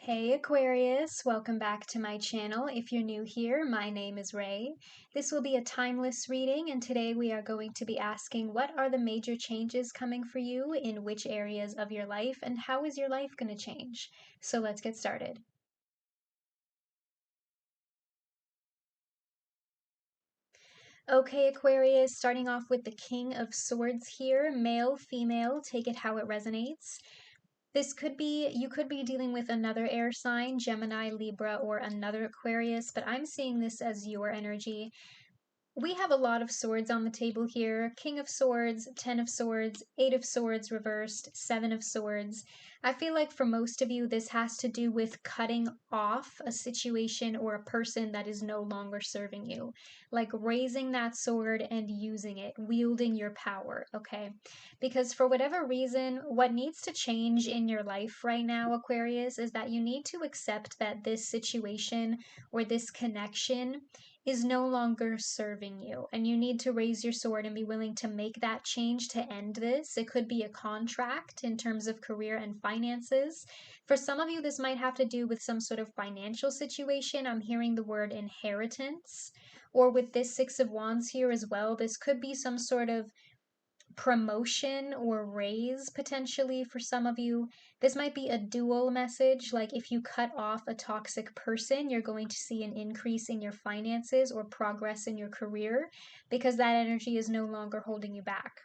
Hey Aquarius, welcome back to my channel. If you're new here, my name is Ray. This will be a timeless reading, and today we are going to be asking what are the major changes coming for you in which areas of your life, and how is your life going to change? So let's get started. Okay, Aquarius, starting off with the King of Swords here, male, female, take it how it resonates. You could be dealing with another air sign, Gemini, Libra, or another Aquarius, but I'm seeing this as your energy. We have a lot of swords on the table here. King of Swords, Ten of Swords, Eight of Swords reversed, Seven of Swords. I feel like for most of you, this has to do with cutting off a situation or a person that is no longer serving you. Like raising that sword and using it, wielding your power, okay? Because for whatever reason, what needs to change in your life right now, Aquarius, is that you need to accept that this situation or this connection is no longer serving you. And you need to raise your sword and be willing to make that change to end this. It could be a contract in terms of career and finances. For some of you, this might have to do with some sort of financial situation. I'm hearing the word inheritance. Or with this Six of Wands here as well, this could be some sort of promotion or raise potentially for some of you. This might be a dual message, like if you cut off a toxic person, you're going to see an increase in your finances or progress in your career because that energy is no longer holding you back.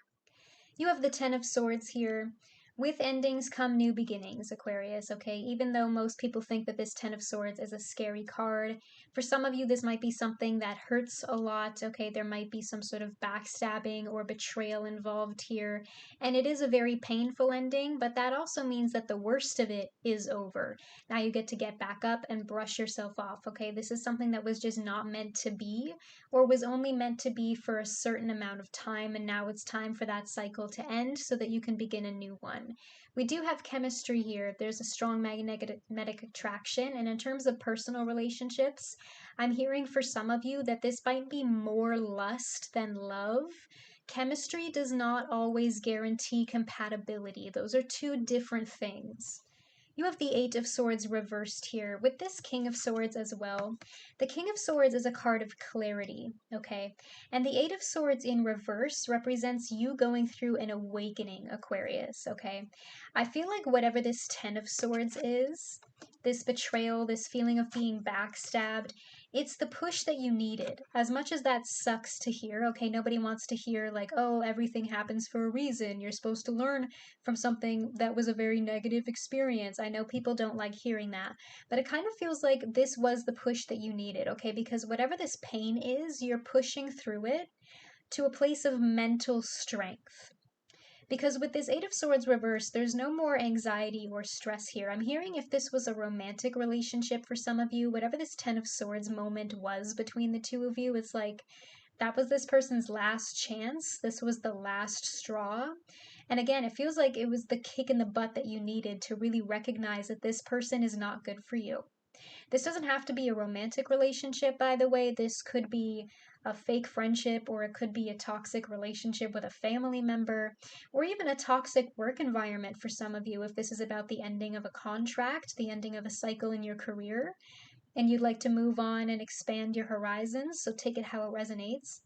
You have the Ten of Swords here. With endings come new beginnings, Aquarius, okay? Even though most people think that this Ten of Swords is a scary card, for some of you, this might be something that hurts a lot, okay? There might be some sort of backstabbing or betrayal involved here. And it is a very painful ending, but that also means that the worst of it is over. Now you get to get back up and brush yourself off, okay? This is something that was just not meant to be or was only meant to be for a certain amount of time, and now it's time for that cycle to end so that you can begin a new one. We do have chemistry here. There's a strong magnetic attraction, and in terms of personal relationships, I'm hearing for some of you that this might be more lust than love. Chemistry does not always guarantee compatibility. Those are two different things. You have the Eight of Swords reversed here with this King of Swords as well. The King of Swords is a card of clarity, okay? And the Eight of Swords in reverse represents you going through an awakening, Aquarius, okay? I feel like whatever this Ten of Swords is, this betrayal, this feeling of being backstabbed, it's the push that you needed. As much as that sucks to hear, okay, nobody wants to hear like, oh, everything happens for a reason. You're supposed to learn from something that was a very negative experience. I know people don't like hearing that, but it kind of feels like this was the push that you needed, okay? Because whatever this pain is, you're pushing through it to a place of mental strength. Because with this Eight of Swords reversed, there's no more anxiety or stress here. I'm hearing if this was a romantic relationship for some of you, whatever this Ten of Swords moment was between the two of you, it's like that was this person's last chance. This was the last straw. And again, it feels like it was the kick in the butt that you needed to really recognize that this person is not good for you. This doesn't have to be a romantic relationship, by the way. This could be a fake friendship, or it could be a toxic relationship with a family member, or even a toxic work environment for some of you if this is about the ending of a contract, the ending of a cycle in your career, and you'd like to move on and expand your horizons. So take it how it resonates.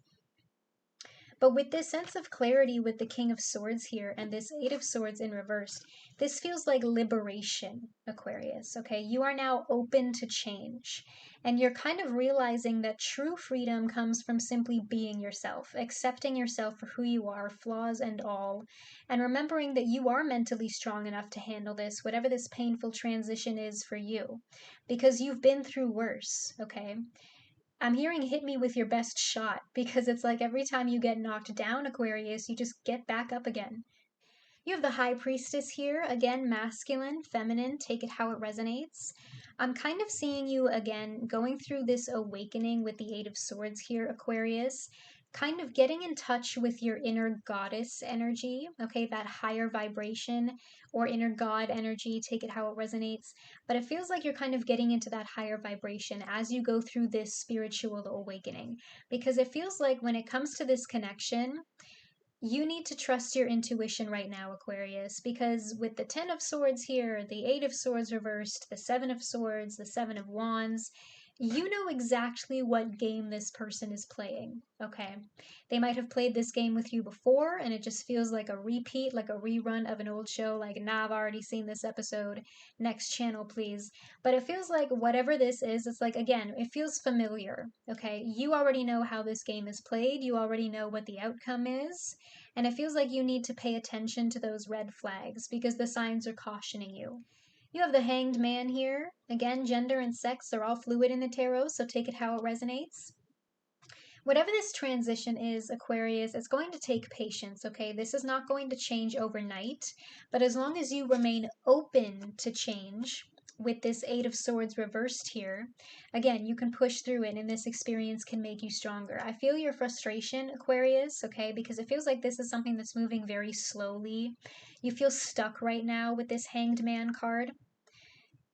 But with this sense of clarity with the King of Swords here and this Eight of Swords in reverse, this feels like liberation, Aquarius, okay? You are now open to change. And you're kind of realizing that true freedom comes from simply being yourself, accepting yourself for who you are, flaws and all, and remembering that you are mentally strong enough to handle this, whatever this painful transition is for you, because you've been through worse, okay? I'm hearing hit me with your best shot because it's like every time you get knocked down, Aquarius, you just get back up again. You have the High Priestess here, again, masculine, feminine, take it how it resonates. I'm kind of seeing you again going through this awakening with the Eight of Swords here, Aquarius, kind of getting in touch with your inner goddess energy, okay, that higher vibration or inner god energy, take it how it resonates. But it feels like you're kind of getting into that higher vibration as you go through this spiritual awakening, because it feels like when it comes to this connection, You need to trust your intuition right now, Aquarius, because with the Ten of Swords here, the Eight of Swords reversed, the Seven of Swords, the Seven of Wands, you know exactly what game this person is playing, okay? They might have played this game with you before, and it just feels like a repeat, like a rerun of an old show, like, nah, I've already seen this episode, next channel, please. But it feels like whatever this is, it's like, again, it feels familiar, okay? You already know how this game is played, you already know what the outcome is, and it feels like you need to pay attention to those red flags because the signs are cautioning you. You have the Hanged Man here. Again, gender and sex are all fluid in the tarot, so take it how it resonates. Whatever this transition is, Aquarius, it's going to take patience, okay? This is not going to change overnight, but as long as you remain open to change, with this Eight of Swords reversed here, again, you can push through it and this experience can make you stronger. I feel your frustration, Aquarius, okay, because it feels like this is something that's moving very slowly. You feel stuck right now with this Hanged Man card.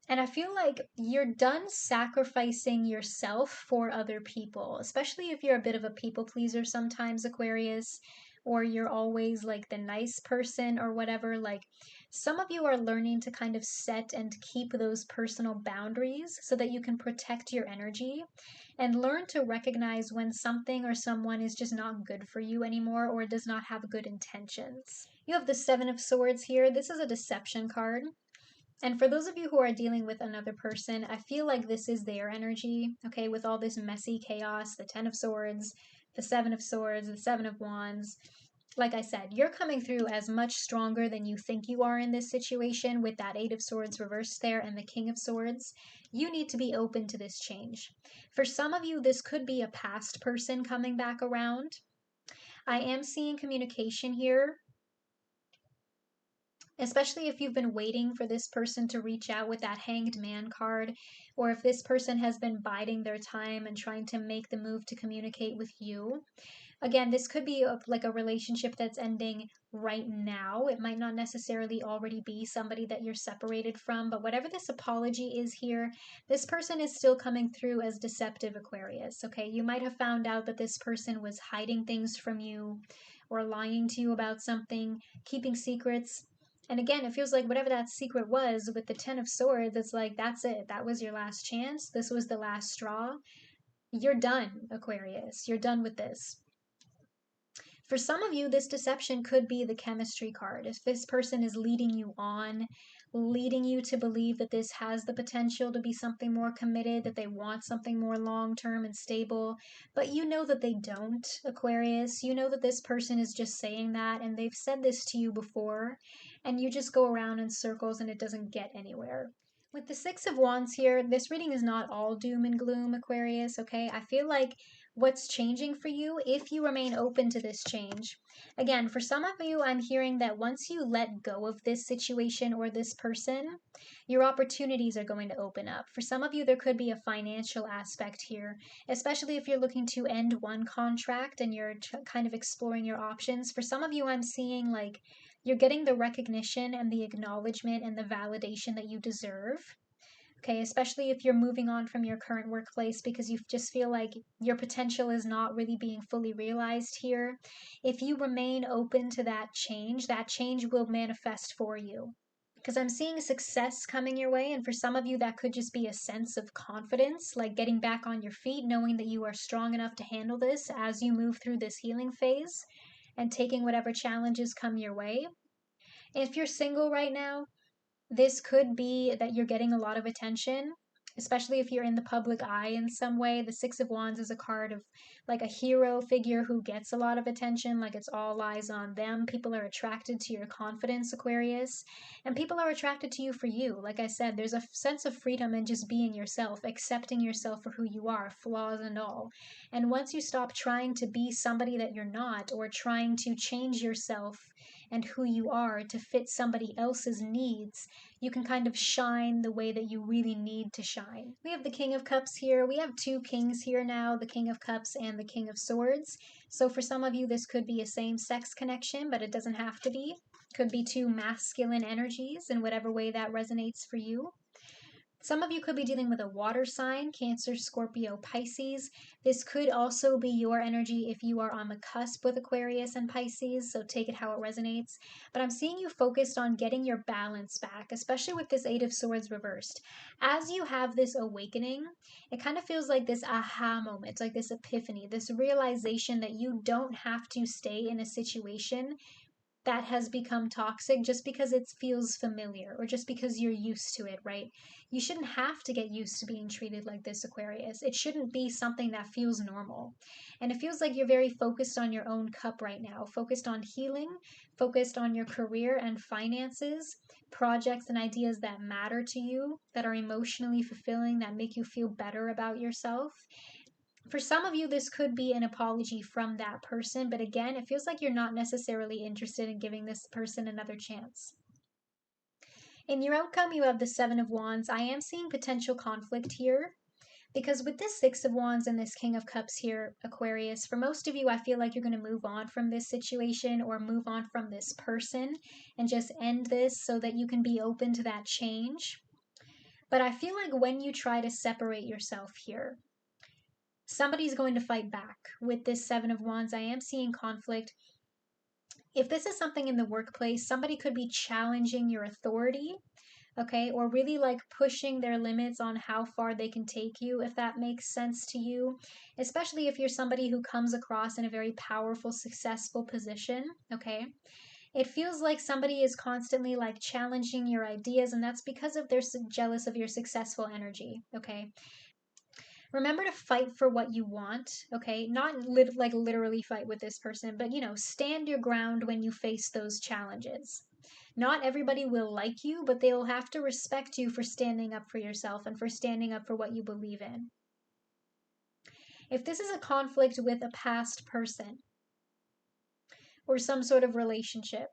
And I feel like you're done sacrificing yourself for other people, especially if you're a bit of a people pleaser sometimes, Aquarius, or you're always like the nice person or whatever. Like some of you are learning to kind of set and keep those personal boundaries so that you can protect your energy and learn to recognize when something or someone is just not good for you anymore or does not have good intentions. You have the Seven of Swords here. This is a deception card. And for those of you who are dealing with another person, I feel like this is their energy, okay, with all this messy chaos, the Ten of Swords, the Seven of Swords, the Seven of Wands. Like I said, you're coming through as much stronger than you think you are in this situation with that Eight of Swords reversed there and the King of Swords. You need to be open to this change. For some of you, this could be a past person coming back around. I am seeing communication here, especially if you've been waiting for this person to reach out with that Hanged Man card, or if this person has been biding their time and trying to make the move to communicate with you. Again, this could be like a relationship that's ending right now. It might not necessarily already be somebody that you're separated from, but whatever this apology is here, this person is still coming through as deceptive, Aquarius, okay? You might have found out that this person was hiding things from you or lying to you about something, keeping secrets. And again, it feels like whatever that secret was with the Ten of Swords, it's like, that's it. That was your last chance. This was the last straw. You're done, Aquarius. You're done with this. For some of you, this deception could be the chemistry card. If this person is leading you on, leading you to believe that this has the potential to be something more committed, that they want something more long-term and stable, but you know that they don't, Aquarius. You know that this person is just saying that, and they've said this to you before, and you just go around in circles and it doesn't get anywhere. With the Six of Wands here, this reading is not all doom and gloom, Aquarius, okay? I feel like what's changing for you if you remain open to this change. Again, for some of you, I'm hearing that once you let go of this situation or this person, your opportunities are going to open up. For some of you, there could be a financial aspect here, especially if you're looking to end one contract and you're kind of exploring your options. For some of you, I'm seeing like you're getting the recognition and the acknowledgement and the validation that you deserve. Okay, especially if you're moving on from your current workplace because you just feel like your potential is not really being fully realized here. If you remain open to that change will manifest for you. Because I'm seeing success coming your way, and for some of you, that could just be a sense of confidence, like getting back on your feet, knowing that you are strong enough to handle this as you move through this healing phase and taking whatever challenges come your way. If you're single right now, this could be that you're getting a lot of attention, especially if you're in the public eye in some way. The Six of Wands is a card of like a hero figure who gets a lot of attention, like it's all eyes on them. People are attracted to your confidence, Aquarius, and people are attracted to you for you. Like I said, there's a sense of freedom in just being yourself, accepting yourself for who you are, flaws and all. And once you stop trying to be somebody that you're not or trying to change yourself and who you are to fit somebody else's needs, you can kind of shine the way that you really need to shine. We have the King of Cups here. We have two kings here now, the King of Cups and the King of Swords. So for some of you, this could be a same-sex connection, but it doesn't have to be. Could be two masculine energies in whatever way that resonates for you. Some of you could be dealing with a water sign, Cancer, Scorpio, Pisces. This could also be your energy if you are on the cusp with Aquarius and Pisces, so take it how it resonates. But I'm seeing you focused on getting your balance back, especially with this Eight of Swords reversed. As you have this awakening, it kind of feels like this aha moment, like this epiphany, this realization that you don't have to stay in a situation that has become toxic just because it feels familiar or just because you're used to it, right? You shouldn't have to get used to being treated like this, Aquarius. It shouldn't be something that feels normal. And it feels like you're very focused on your own cup right now, focused on healing, focused on your career and finances, projects and ideas that matter to you, that are emotionally fulfilling, that make you feel better about yourself. For some of you, this could be an apology from that person, but again, it feels like you're not necessarily interested in giving this person another chance. In your outcome, you have the Seven of Wands. I am seeing potential conflict here because with this Six of Wands and this King of Cups here, Aquarius, for most of you, I feel like you're going to move on from this situation or move on from this person and just end this so that you can be open to that change. But I feel like when you try to separate yourself here, somebody's going to fight back. With this Seven of Wands, I am seeing conflict. If this is something in the workplace, somebody could be challenging your authority, okay, or really like pushing their limits on how far they can take you, if that makes sense to you, especially if you're somebody who comes across in a very powerful, successful position, okay? It feels like somebody is constantly like challenging your ideas, and that's because of they're jealous of your successful energy, okay? Remember to fight for what you want, okay? Not like literally fight with this person, but stand your ground when you face those challenges. Not everybody will like you, but they will have to respect you for standing up for yourself and for standing up for what you believe in. If this is a conflict with a past person or some sort of relationship,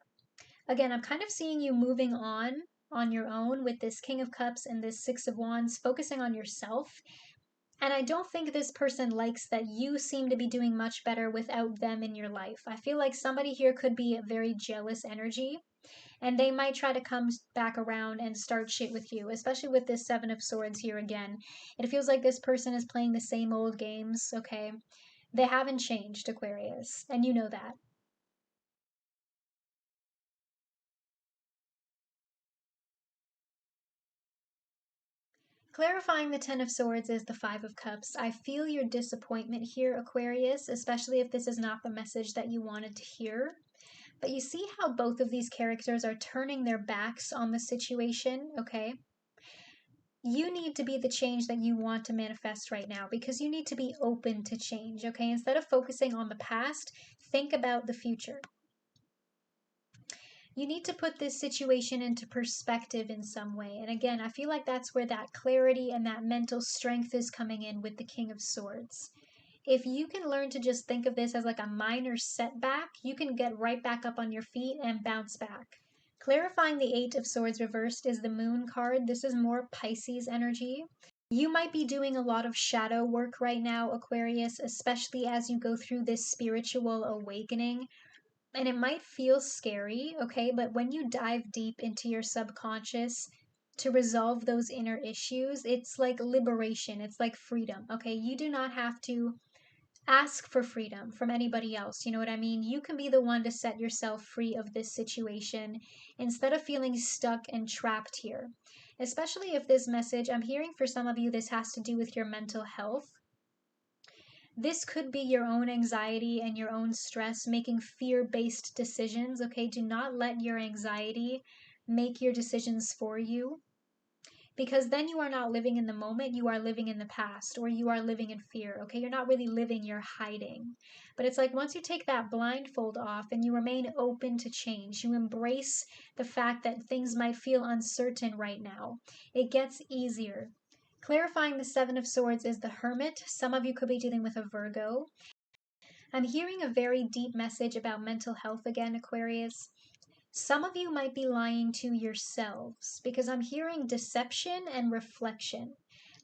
again, I'm kind of seeing you moving on your own with this King of Cups and this Six of Wands, focusing on yourself. And I don't think this person likes that you seem to be doing much better without them in your life. I feel like somebody here could be a very jealous energy, and they might try to come back around and start shit with you, especially with this Seven of Swords here again. It feels like this person is playing the same old games, okay? They haven't changed, Aquarius, and you know that. Clarifying the Ten of Swords is the Five of Cups. I feel your disappointment here, Aquarius, especially if this is not the message that you wanted to hear. But you see how both of these characters are turning their backs on the situation, okay? You need to be the change that you want to manifest right now because you need to be open to change, okay? Instead of focusing on the past, think about the future. You need to put this situation into perspective in some way. And again, I feel like that's where that clarity and that mental strength is coming in with the King of Swords. If you can learn to just think of this as like a minor setback, you can get right back up on your feet and bounce back. Clarifying the Eight of Swords reversed is the Moon card. This is more Pisces energy. You might be doing a lot of shadow work right now, Aquarius, especially as you go through this spiritual awakening. And it might feel scary, okay? But when you dive deep into your subconscious to resolve those inner issues, it's like liberation, it's like freedom, okay? You do not have to ask for freedom from anybody else. You know what I mean? You can be the one to set yourself free of this situation instead of feeling stuck and trapped here. Especially if this message, I'm hearing for some of you, this has to do with your mental health. This could be your own anxiety and your own stress making fear-based decisions, okay? Do not let your anxiety make your decisions for you, because then you are not living in the moment, you are living in the past, or you are living in fear, okay? You're not really living, you're hiding. But it's like once you take that blindfold off and you remain open to change, you embrace the fact that things might feel uncertain right now, it gets easier. Clarifying the Seven of Swords is the Hermit. Some of you could be dealing with a Virgo. I'm hearing a very deep message about mental health again, Aquarius. Some of you might be lying to yourselves because I'm hearing deception and reflection.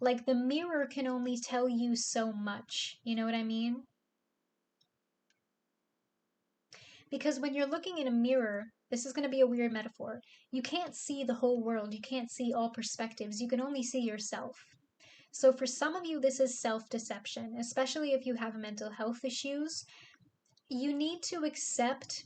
Like the mirror can only tell you so much. You know what I mean? Because when you're looking in a mirror, This is going to be a weird metaphor. You can't see the whole world. You can't see all perspectives. You can only see yourself. So for some of you, this is self-deception, especially if you have mental health issues. You need to accept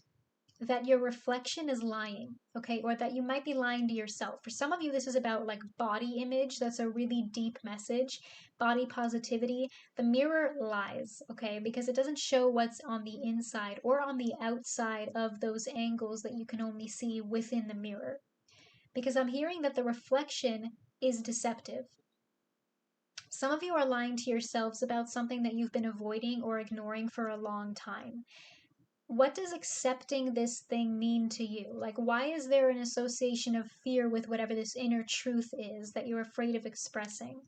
that your reflection is lying, okay? Or that you might be lying to yourself. For some of you, this is about like body image. That's a really deep message. Body positivity. The mirror lies, okay? Because it doesn't show what's on the inside or on the outside of those angles that you can only see within the mirror. Because I'm hearing that the reflection is deceptive. Some of you are lying to yourselves about something that you've been avoiding or ignoring for a long time. What does accepting this thing mean to you? Like, why is there an association of fear with whatever this inner truth is that you're afraid of expressing?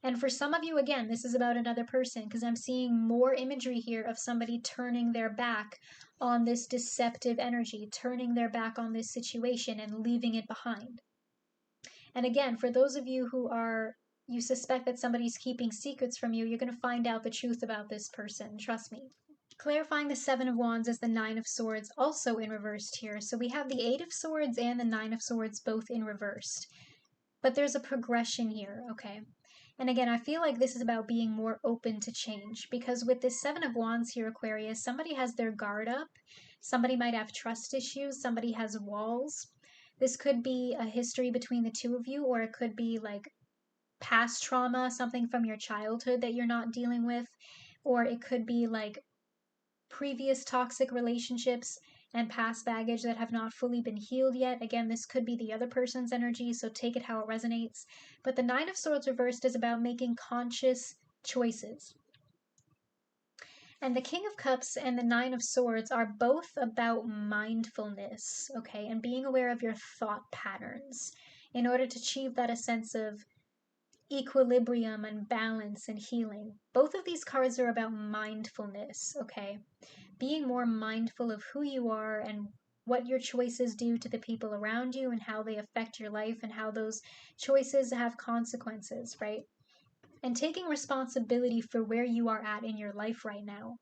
And for some of you, again, this is about another person, because I'm seeing more imagery here of somebody turning their back on this deceptive energy, turning their back on this situation and leaving it behind. And again, for those of you who you suspect that somebody's keeping secrets from you, you're going to find out the truth about this person. Trust me. Clarifying the Seven of Wands is the Nine of Swords, also in reversed here. So we have the Eight of Swords and the Nine of Swords both in reversed. But there's a progression here, okay? And again, I feel like this is about being more open to change, because with this Seven of Wands here, Aquarius, somebody has their guard up. Somebody might have trust issues. Somebody has walls. This could be a history between the two of you, or it could be like past trauma, something from your childhood that you're not dealing with, or it could be like previous toxic relationships and past baggage that have not fully been healed yet. Again, this could be the other person's energy, so take it how it resonates. But the Nine of Swords reversed is about making conscious choices. And the King of Cups and the Nine of Swords are both about mindfulness, okay, and being aware of your thought patterns in order to achieve that a sense of equilibrium and balance and healing. Both of these cards are about mindfulness, okay? Being more mindful of who you are and what your choices do to the people around you and how they affect your life and how those choices have consequences, right? And taking responsibility for where you are at in your life right now.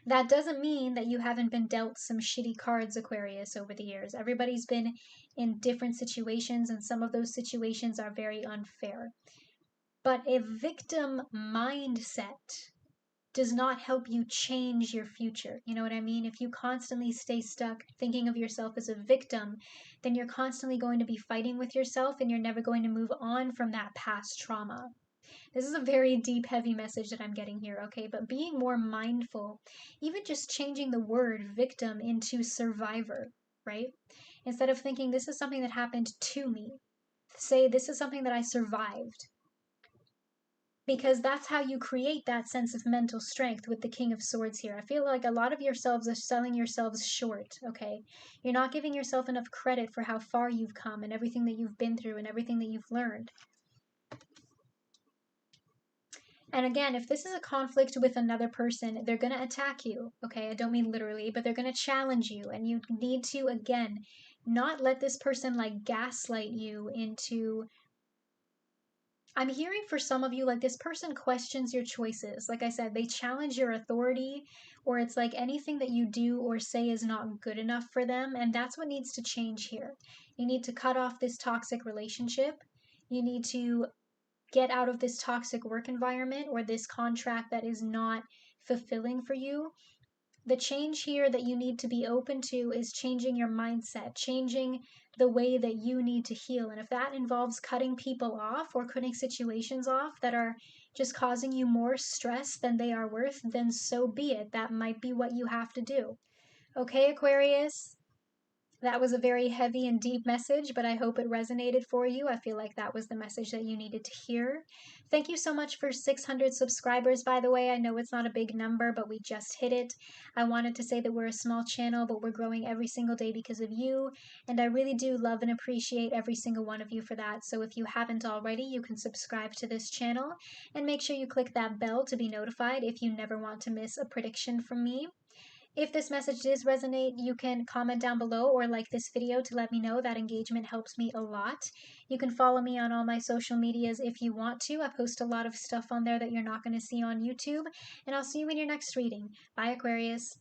That doesn't mean that you haven't been dealt some shitty cards, Aquarius, over the years. Everybody's been in different situations, and some of those situations are very unfair. But a victim mindset does not help you change your future. You know what I mean? If you constantly stay stuck thinking of yourself as a victim, then you're constantly going to be fighting with yourself and you're never going to move on from that past trauma. This is a very deep, heavy message that I'm getting here, okay? But being more mindful, even just changing the word victim into survivor, right? Instead of thinking this is something that happened to me, say this is something that I survived. Because that's how you create that sense of mental strength with the King of Swords here. I feel like a lot of yourselves are selling yourselves short, okay? You're not giving yourself enough credit for how far you've come and everything that you've been through and everything that you've learned. And again, if this is a conflict with another person, they're going to attack you, okay? I don't mean literally, but they're going to challenge you. And you need to, again, not let this person like gaslight you into... I'm hearing for some of you, like this person questions your choices. Like I said, they challenge your authority, or it's like anything that you do or say is not good enough for them. And that's what needs to change here. You need to cut off this toxic relationship. You need to get out of this toxic work environment or this contract that is not fulfilling for you. The change here that you need to be open to is changing your mindset, changing the way that you need to heal. And if that involves cutting people off or cutting situations off that are just causing you more stress than they are worth, then so be it. That might be what you have to do. Okay, Aquarius? That was a very heavy and deep message, but I hope it resonated for you. I feel like that was the message that you needed to hear. Thank you so much for 600 subscribers, by the way. I know it's not a big number, but we just hit it. I wanted to say that we're a small channel, but we're growing every single day because of you, and I really do love and appreciate every single one of you for that. So if you haven't already, you can subscribe to this channel, and make sure you click that bell to be notified if you never want to miss a prediction from me. If this message does resonate, you can comment down below or like this video to let me know. That engagement helps me a lot. You can follow me on all my social medias if you want to. I post a lot of stuff on there that you're not going to see on YouTube. And I'll see you in your next reading. Bye, Aquarius.